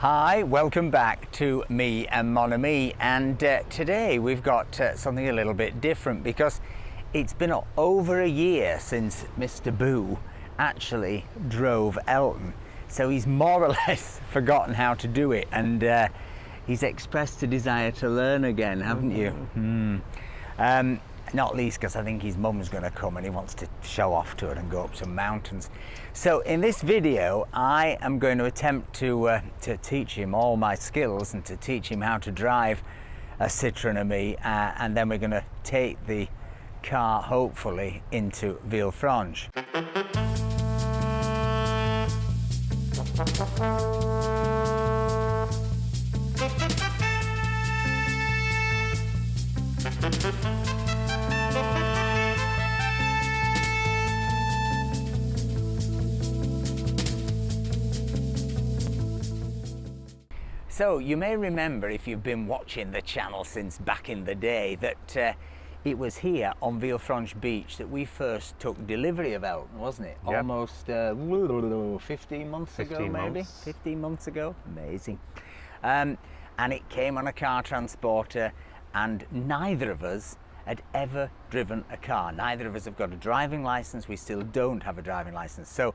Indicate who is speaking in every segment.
Speaker 1: Hi, welcome back to me and Mon Ami, and today we've got something a little bit different because it's been over a year since Mr. Boo actually drove Elton, so he's more or less forgotten how to do it, and he's expressed a desire to learn again, haven't you? Not least because I think his mum's going to come and he wants to show off to her and go up some mountains. So in this video I am going to attempt to teach him all my skills and to teach him how to drive a Citroen AMI, and then we're going to take the car hopefully into Villefranche. So you may remember, if you've been watching the channel since back in the day, that it was here on Villefranche Beach that we first took delivery of Elton, wasn't it? Yep. Almost 15 months ago, maybe? 15 months ago. Amazing. And it came on a car transporter, and neither of us had ever driven a car. Neither of us have got a driving license. We still don't have a driving license. So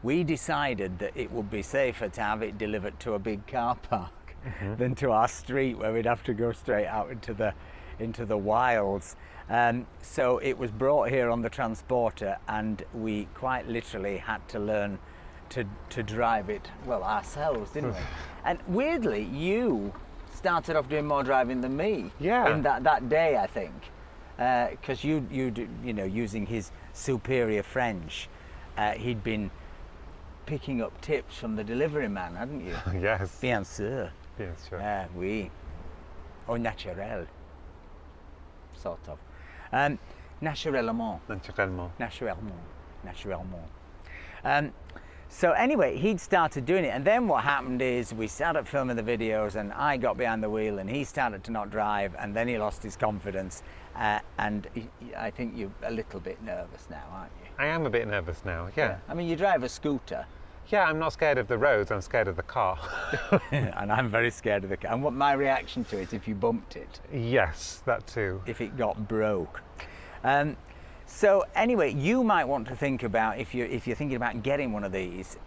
Speaker 1: we decided that it would be safer to have it delivered to a big car park than to our street, where we'd have to go straight out into the wilds. So it was brought here on the transporter, and we quite literally had to learn to drive it, well, ourselves, didn't we? And weirdly, you started off doing more driving than me. Yeah. In that day, I think, because you know, using his superior French, he'd been picking up tips from the delivery man, hadn't you?
Speaker 2: Yes.
Speaker 1: Bien sûr.
Speaker 2: Bien sûr.
Speaker 1: Oui. Au naturel. Sort of. Naturellement.
Speaker 2: Naturellement.
Speaker 1: So anyway, he'd started doing it, and then what happened is we started filming the videos, and I got behind the wheel, and he started to not drive, and then he lost his confidence, and I think you're a little bit nervous now, aren't you?
Speaker 2: I am a bit nervous now, yeah.
Speaker 1: I mean, you drive a scooter.
Speaker 2: Yeah, I'm not scared of the roads, I'm scared of the car.
Speaker 1: And I'm very scared of the car. And what my reaction to it if you bumped it?
Speaker 2: Yes, that too.
Speaker 1: If it got broke. So anyway, you might want to think about, if you're thinking about getting one of these,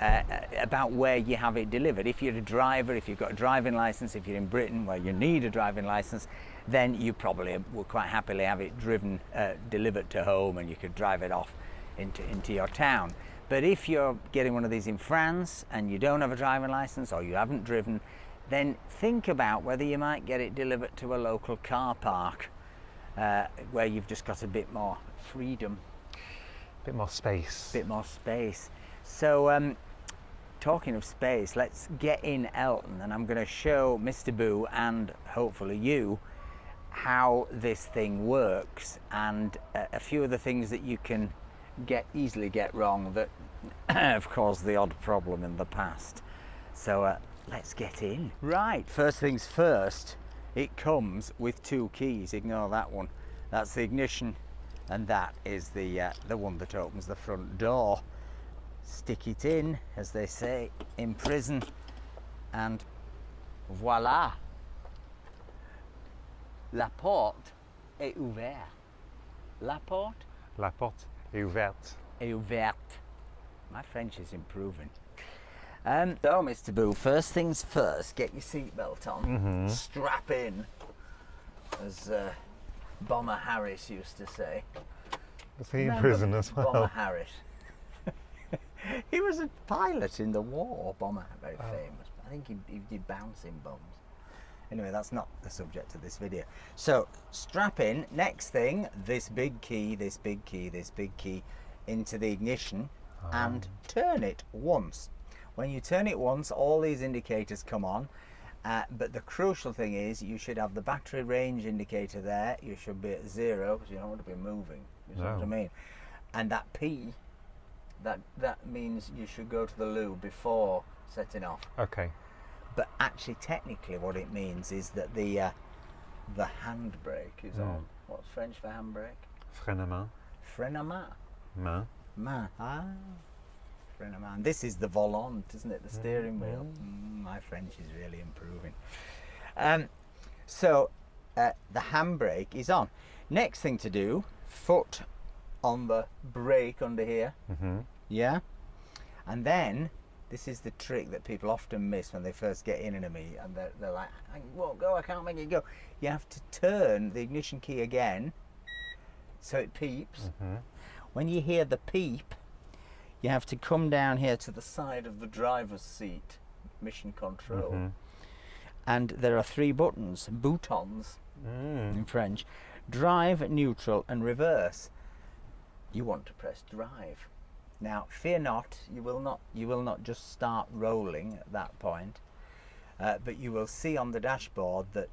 Speaker 1: about where you have it delivered. If you're a driver, if you've got a driving license, if you're in Britain where you need a driving license, then you probably will quite happily have it delivered to home, and you could drive it off into your town. But if you're getting one of these in France and you don't have a driving license, or you haven't driven, then think about whether you might get it delivered to a local car park, where you've just got a bit more freedom.
Speaker 2: A bit more space.
Speaker 1: Bit more space. So talking of space, let's get in Elton, and I'm going to show Mr. Boo and hopefully you how this thing works, and a few of the things that you can easily get wrong that have caused the odd problem in the past. So let's get in. Right, first things first, it comes with two keys. Ignore that one. That's the ignition, and that is the one that opens the front door. Stick it in, as they say in prison, and voila, la porte est ouverte. La porte?
Speaker 2: La porte est ouverte.
Speaker 1: Est ouverte. My French is improving. So, Mr. Boo, first things first, get your seatbelt on, strap in, as Bomber Harris used to say.
Speaker 2: Was he in prison as well?
Speaker 1: Bomber Harris. He was a pilot in the war, Bomber, very famous. I think he did bouncing bombs. Anyway, that's not the subject of this video. So, strap in. Next thing, this big key into the ignition, and turn it once. When you turn it once, all these indicators come on, but the crucial thing is you should have the battery range indicator there. You should be at 0 because you don't want to be moving. You know what I mean? And that P, that means you should go to the loo before setting off.
Speaker 2: Okay.
Speaker 1: But actually, technically, what it means is that the handbrake is on. What's French for handbrake?
Speaker 2: Frein à main.
Speaker 1: Frein à main.
Speaker 2: Main.
Speaker 1: Main. Ah. friend of mine. This is the volant, isn't it? The steering wheel. My French is really improving. So the handbrake is on. Next thing to do, foot on the brake under here. Yeah. And then this is the trick that people often miss when they first get in a meet, and they're like, I won't go, I can't make it go. You have to turn the ignition key again so it peeps. When you hear the peep, you have to come down here to the side of the driver's seat, mission control. And there are 3 buttons, boutons in French: drive, neutral and reverse. You want to press drive. Now, fear not, you will not just start rolling at that point, but you will see on the dashboard that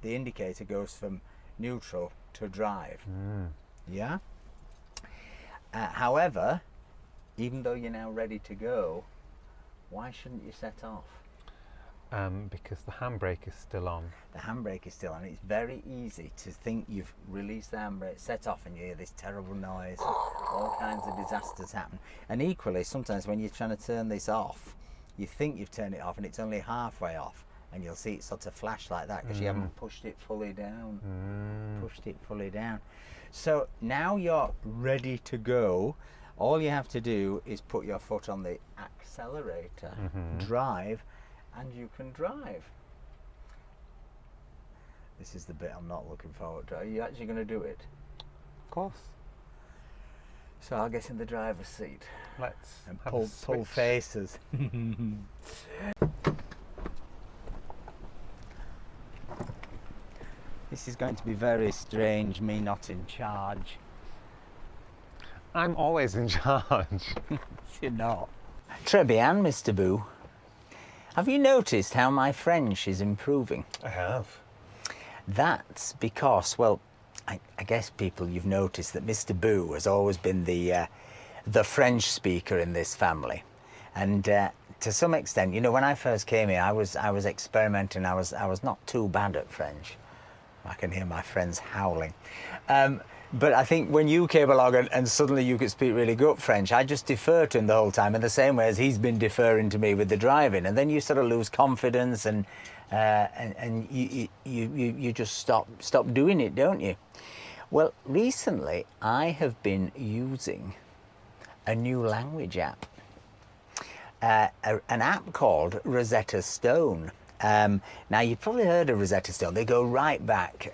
Speaker 1: the indicator goes from neutral to drive. Yeah. However, even though you're now ready to go, why shouldn't you set off?
Speaker 2: Because the handbrake is still on.
Speaker 1: The handbrake is still on. It's very easy to think you've released the handbrake, set off, and you hear this terrible noise. All kinds of disasters happen. And equally, sometimes when you're trying to turn this off, you think you've turned it off and it's only halfway off, and you'll see it sort of flash like that because you haven't pushed it fully down. Pushed it fully down. So now you're ready to go. All you have to do is put your foot on the accelerator, drive, and you can drive. This is the bit I'm not looking forward to. Are you actually going to do it?
Speaker 2: Of course.
Speaker 1: So I'll get in the driver's seat.
Speaker 2: Let's
Speaker 1: and
Speaker 2: have
Speaker 1: pull faces. This is going to be very strange, me not in charge.
Speaker 2: I'm always in charge.
Speaker 1: You're not. Très bien, Mr. Boo. Have you noticed how my French is improving?
Speaker 2: I have.
Speaker 1: That's because, well, I guess people, you've noticed that Mr. Boo has always been the French speaker in this family, and to some extent, you know, when I first came here, I was experimenting. I was not too bad at French. I can hear my friends howling. But I think when you came along and suddenly you could speak really good French, I just deferred to him the whole time in the same way as he's been deferring to me with the driving. And then you sort of lose confidence and you just stop doing it, don't you? Well, recently I have been using a new language app, an app called Rosetta Stone. Now, you've probably heard of Rosetta Stone. They go right back.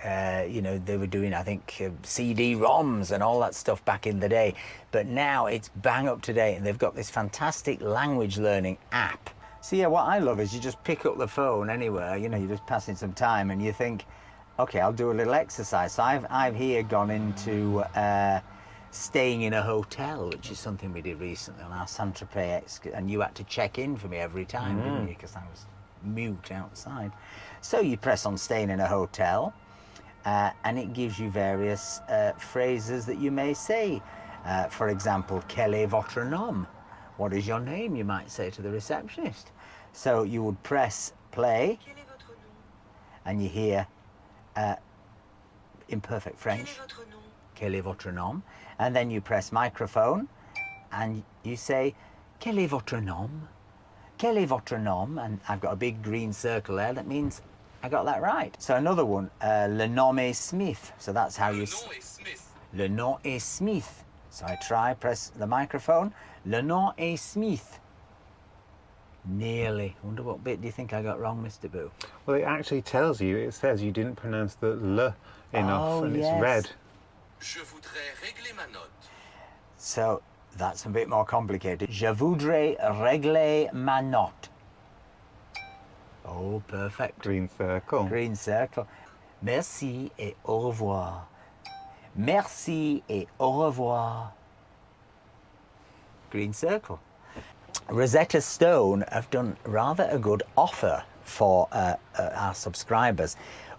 Speaker 1: You know, they were doing, I think, CD-ROMs and all that stuff back in the day. But now it's bang up to date, and they've got this fantastic language learning app. So yeah, what I love is you just pick up the phone anywhere. You know, you're just passing some time, and you think, okay, I'll do a little exercise. So I've here gone into staying in a hotel, which is something we did recently on our Saint-Tropez, and you had to check in for me every time, didn't you? Because I was mute outside. So you press on staying in a hotel, and it gives you various phrases that you may say. For example, quel est votre nom? What is your name? You might say to the receptionist. So you would press play,
Speaker 3: Quel est votre nom?
Speaker 1: and you hear in perfect French,
Speaker 3: Quel est votre nom?
Speaker 1: quel est votre nom? And then you press microphone, and you say, quel est votre nom? Quel est votre nom? And I've got a big green circle there. That means I got that right. So another one, le nom est Smith. So that's how you...
Speaker 4: Le nom est Smith.
Speaker 1: Le nom est Smith. So I try, press the microphone. Le nom est Smith. Nearly. I wonder what bit do you think I got wrong, Mr. Boo?
Speaker 2: Well, it actually tells you, it says you didn't pronounce the le enough, and
Speaker 1: yes.
Speaker 2: It's red.
Speaker 4: Je voudrais régler ma note.
Speaker 1: So that's a bit more complicated. Je voudrais régler ma note. Oh, perfect.
Speaker 2: Green circle.
Speaker 1: Green circle. Merci et au revoir. Merci et au revoir. Green circle. Rosetta Stone have done rather a good offer for our subscribers,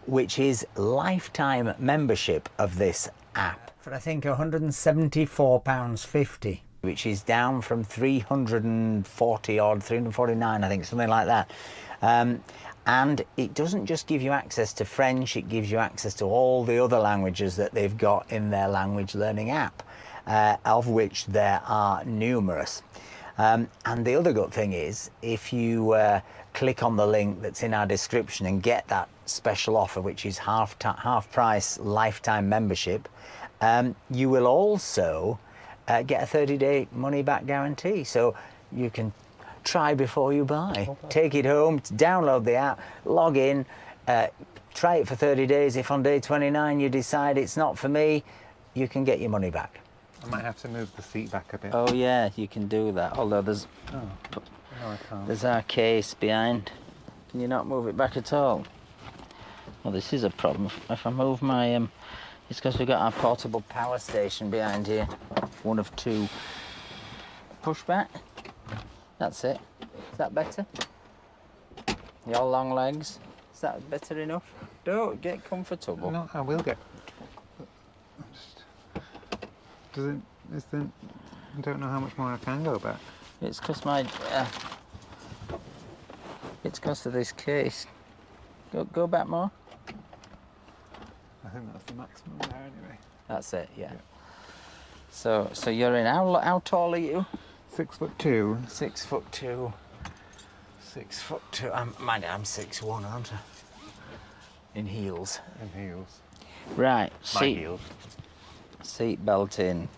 Speaker 1: which is lifetime membership of this app for I think £174.50, which is down from 340 odd, 349 I think, something like that. And it doesn't just give you access to French, it gives you access to all the other languages that they've got in their language learning app, of which there are numerous. And the other good thing is, if you click on the link that's in our description and get that special offer, which is half price lifetime membership, you will also get a 30-day money-back guarantee. So you can try before you buy. Okay. Take it home, download the app, log in, try it for 30 days. If on day 29 you decide it's not for me, you can get your money back.
Speaker 2: I might have to move the seat back a bit.
Speaker 1: Oh yeah, you can do that. Although there's
Speaker 2: no, I can't.
Speaker 1: There's our case behind. Can you not move it back at all? Well, this is a problem. If I move my it's because we've got our portable power station behind here. One of two. Push back. That's it. Is that better? Your long legs. Is that better enough? Don't get comfortable.
Speaker 2: No, I will get. I don't know how much more I can go back.
Speaker 1: It's because it's because of this case. Go back more.
Speaker 2: I think that's the maximum there anyway.
Speaker 1: That's it, yeah. So you're in. How tall are you?
Speaker 2: 6'2".
Speaker 1: 6'2". 6'2". I'm 6'1", aren't I? In heels.
Speaker 2: In heels.
Speaker 1: Right.
Speaker 2: My heels.
Speaker 1: Seat belt in.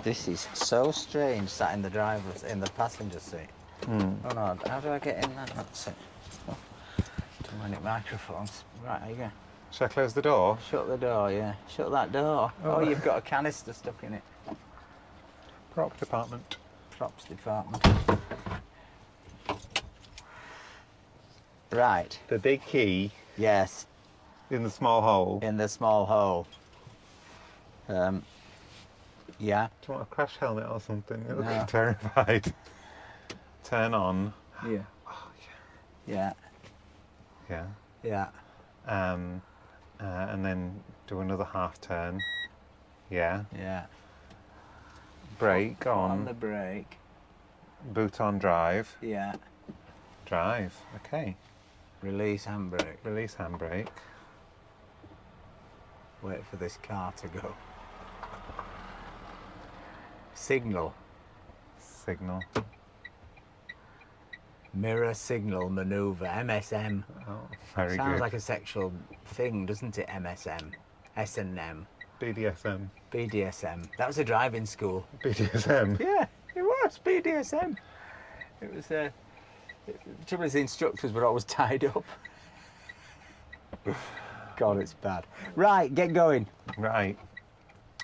Speaker 1: This is so strange, sat in the passenger seat. Oh no, how do I get in that? That's it. Oh, too many microphones. Right, there you go.
Speaker 2: Shall I close the door?
Speaker 1: Shut the door, yeah. Shut that door. Oh, you've got a canister stuck in it.
Speaker 2: Prop department.
Speaker 1: Props department. Right.
Speaker 2: The big key.
Speaker 1: Yes.
Speaker 2: In the small hole.
Speaker 1: In the small hole. Yeah.
Speaker 2: Do you want a crash helmet or something? You're
Speaker 1: No.
Speaker 2: looking terrified. Turn on.
Speaker 1: Yeah.
Speaker 2: Oh,
Speaker 1: Yeah.
Speaker 2: yeah.
Speaker 1: Yeah.
Speaker 2: And then do another half turn. Yeah.
Speaker 1: Yeah.
Speaker 2: Brake on.
Speaker 1: On the brake.
Speaker 2: Boot on drive.
Speaker 1: Yeah.
Speaker 2: Drive. Okay.
Speaker 1: Release handbrake.
Speaker 2: Release handbrake.
Speaker 1: Wait for this car to go. Signal.
Speaker 2: Signal.
Speaker 1: Mirror signal maneuver. MSM.
Speaker 2: Oh, very
Speaker 1: Sounds
Speaker 2: good.
Speaker 1: like a sexual thing, doesn't it? MSM. S&M.
Speaker 2: BDSM.
Speaker 1: BDSM. That was a driving school.
Speaker 2: BDSM.
Speaker 1: Yeah, it was BDSM. It was. The trouble is, the instructors were always tied up. God, it's bad. Right, get going.
Speaker 2: Right.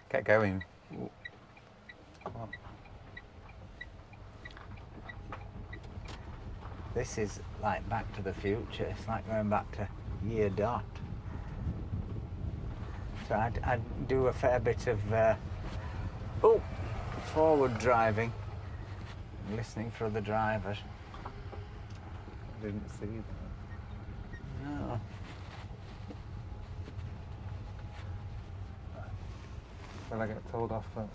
Speaker 2: Get going. Come on.
Speaker 1: This is like Back to the Future. It's like going back to year dot. So I do a fair bit of forward driving, listening for other drivers.
Speaker 2: I didn't see that.
Speaker 1: No.
Speaker 2: Will I get told off for?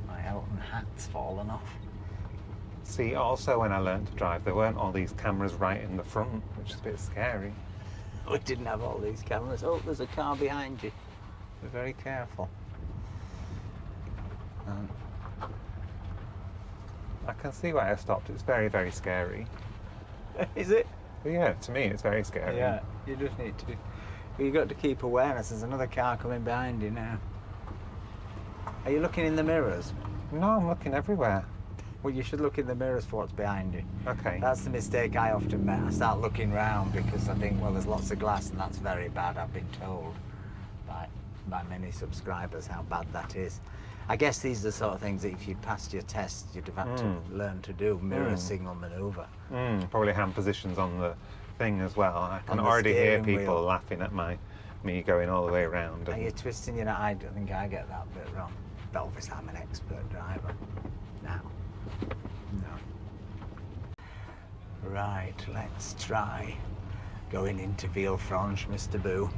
Speaker 1: My Elton hat's fallen off.
Speaker 2: See, also when I learned to drive, there weren't all these cameras right in the front, which is a bit scary.
Speaker 1: We didn't have all these cameras. Oh, there's a car behind you. Be very careful.
Speaker 2: I can see why I stopped. It's very, very scary.
Speaker 1: Is it?
Speaker 2: But yeah, to me, it's very scary.
Speaker 1: Yeah, you just need to. You've got to keep awareness. There's another car coming behind you now. Are you looking in the mirrors?
Speaker 2: No, I'm looking everywhere.
Speaker 1: Well, you should look in the mirrors for what's behind you.
Speaker 2: Okay.
Speaker 1: That's the mistake I often make. I start looking round because I think, well, there's lots of glass, and that's very bad. I've been told by many subscribers how bad that is. I guess these are the sort of things that if you'd passed your test, you'd have had to learn to do. Mirror signal manoeuvre.
Speaker 2: Probably hand positions on the thing as well. I can
Speaker 1: On the
Speaker 2: already hear
Speaker 1: steering
Speaker 2: people
Speaker 1: wheel.
Speaker 2: laughing at me going all the way around.
Speaker 1: Are you twisting your... I don't think I get that bit wrong. But obviously I'm an expert driver now. No. Right, let's try going into Villefranche, Mr. Boo.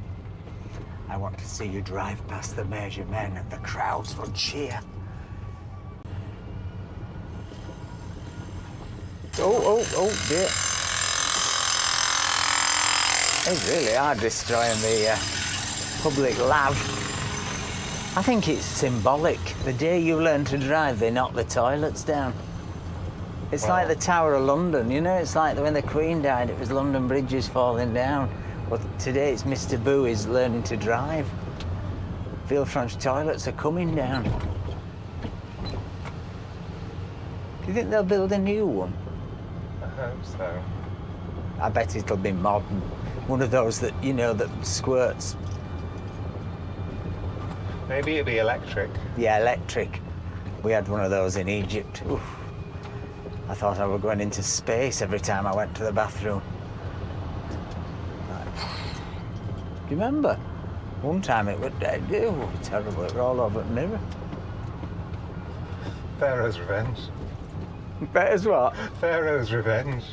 Speaker 1: I want to see you drive past the major men and the crowds will cheer. Oh dear. They really are destroying the public lav. I think it's symbolic. The day you learn to drive, they knock the toilets down. It's like the Tower of London, you know? It's like when the Queen died, it was London bridges falling down. But today it's Mr. Boo is learning to drive. Villefranche toilets are coming down. Do you think they'll build a new one?
Speaker 2: I hope so.
Speaker 1: I bet it'll be modern. One of those that, you know, that squirts.
Speaker 2: Maybe it'll be electric.
Speaker 1: Yeah, electric. We had one of those in Egypt. Oof. I thought I was going into space every time I went to the bathroom. Do you remember? One time it was terrible. It was all over the mirror.
Speaker 2: Pharaoh's Revenge.
Speaker 1: Pharaoh's what?
Speaker 2: Pharaoh's Revenge.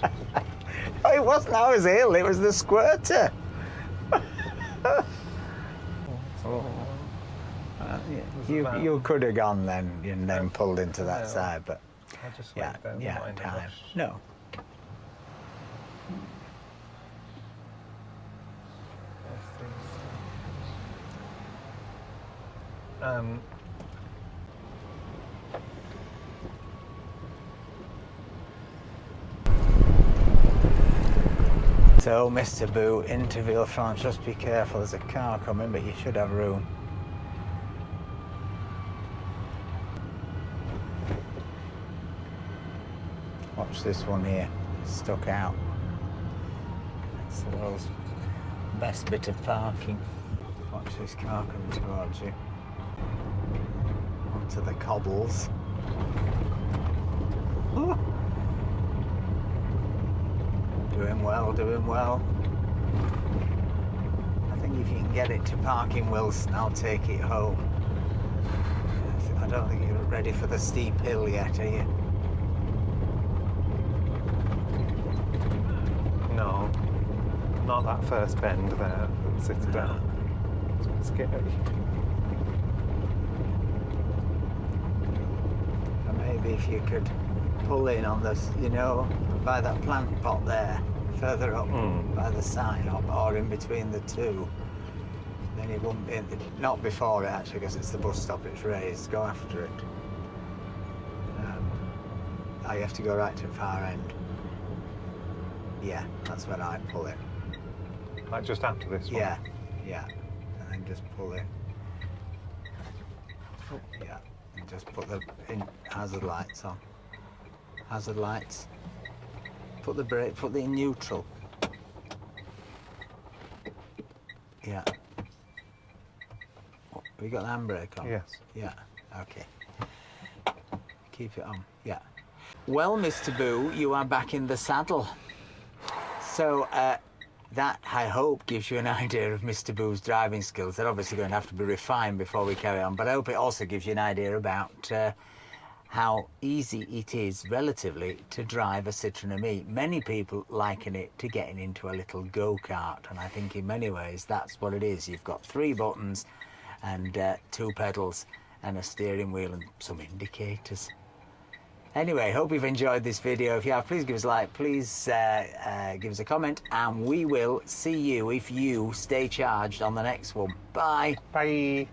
Speaker 1: Oh, it wasn't I was ill, it was the squirter. You could have gone then and then pulled into that side, but
Speaker 2: I'll just
Speaker 1: yeah,
Speaker 2: wait there.
Speaker 1: yeah,
Speaker 2: Not in a
Speaker 1: time.
Speaker 2: rush.
Speaker 1: No. So, Mr. Boo, into Villefranche, just be careful, there's a car coming, but you should have room. Watch this one here, stuck out. That's the world's best bit of parking. Watch this car coming towards you. Onto the cobbles. Ooh. Doing well, doing well. I think if you can get it to park in Wilson, I'll take it home. I don't think you're ready for the steep hill yet, are you?
Speaker 2: No, not that first bend there. Sit down. It's a bit scary.
Speaker 1: And maybe if you could pull in on this, you know, by that plant pot there, further up by the sign up, or in between the two, then it won't be, not before it actually, because it's the bus stop, it's raised, go after it. You have to go right to the far end. Yeah, that's when I pull it.
Speaker 2: Like just after this one?
Speaker 1: Yeah, yeah, and then just pull it. Yeah, and just put the hazard lights on. Hazard lights. Put the brake, put it in neutral. Yeah. Have you got the handbrake on?
Speaker 2: Yes.
Speaker 1: Yeah, okay. Keep it on, yeah. Well, Mr. Boo, you are back in the saddle. So, that, I hope, gives you an idea of Mr. Boo's driving skills. They're obviously going to have to be refined before we carry on, but I hope it also gives you an idea about how easy it is, relatively, to drive a Citroen AMI. Many people liken it to getting into a little go-kart, and I think in many ways that's what it is. You've got 3 buttons and 2 pedals and a steering wheel and some indicators. Anyway, hope you've enjoyed this video. If you have, please give us a like, please give us a comment, and we will see you, if you stay charged, on the next one. Bye.
Speaker 2: Bye.